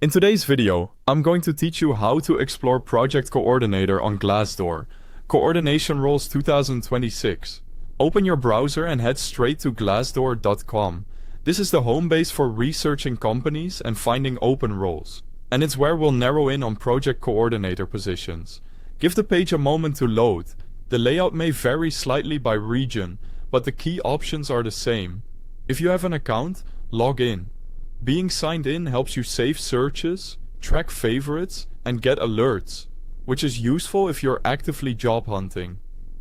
In today's video, I'm going to teach you how to explore Project Coordinator on Glassdoor. Coordination Roles 2026. Open your browser and head straight to glassdoor.com. This is the home base for researching companies and finding open roles. And it's where we'll narrow in on Project Coordinator positions. Give the page a moment to load. The layout may vary slightly by region, but the key options are the same. If you have an account, log in. Being signed in helps you save searches, track favorites, and get alerts, which is useful if you're actively job hunting.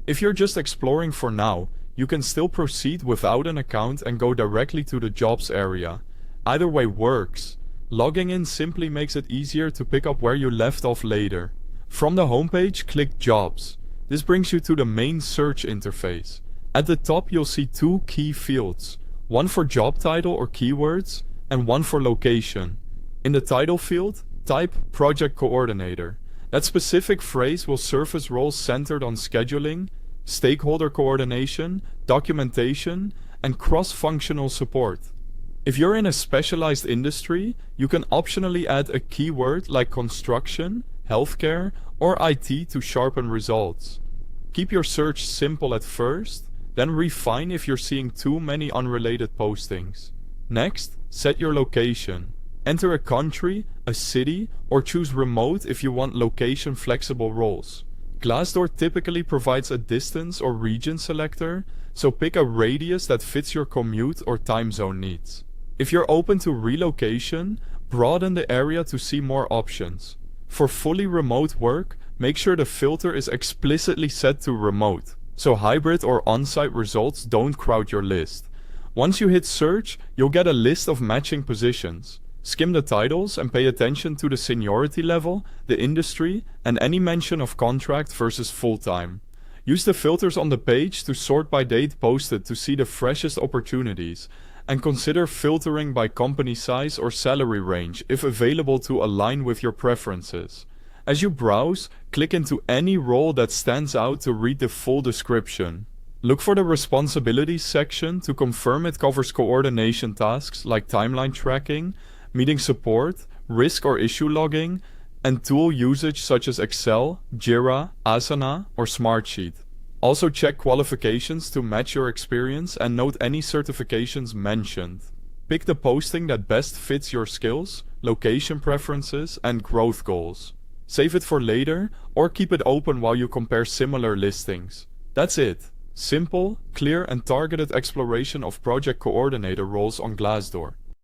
If you're just exploring for now, you can still proceed without an account and go directly to the jobs area. Either way works. Logging in simply makes it easier to pick up where you left off later. From the homepage, click Jobs. This brings you to the main search interface. At the top you'll see two key fields, one for job title or keywords, and one for location. In the title field, type Project Coordinator. That specific phrase will surface roles centered on scheduling, stakeholder coordination, documentation, and cross-functional support. If you're in a specialized industry, you can optionally add a keyword like construction, healthcare, or IT to sharpen results. Keep your search simple at first, then refine if you're seeing too many unrelated postings. Next, set your location. Enter a country, a city, or choose remote if you want location-flexible roles. Glassdoor typically provides a distance or region selector, so pick a radius that fits your commute or time zone needs. If you're open to relocation, broaden the area to see more options. For fully remote work, make sure the filter is explicitly set to remote, so hybrid or on-site results don't crowd your list. Once you hit search, you'll get a list of matching positions. Skim the titles and pay attention to the seniority level, the industry, and any mention of contract versus full-time. Use the filters on the page to sort by date posted to see the freshest opportunities, and consider filtering by company size or salary range if available to align with your preferences. As you browse, click into any role that stands out to read the full description. Look for the responsibilities section to confirm it covers coordination tasks like timeline tracking, meeting support, risk or issue logging, and tool usage such as Excel, Jira, Asana, or Smartsheet. Also check qualifications to match your experience and note any certifications mentioned. Pick the posting that best fits your skills, location preferences, and growth goals. Save it for later or keep it open while you compare similar listings. That's it. Simple, clear, and targeted exploration of Project Coordinator roles on Glassdoor.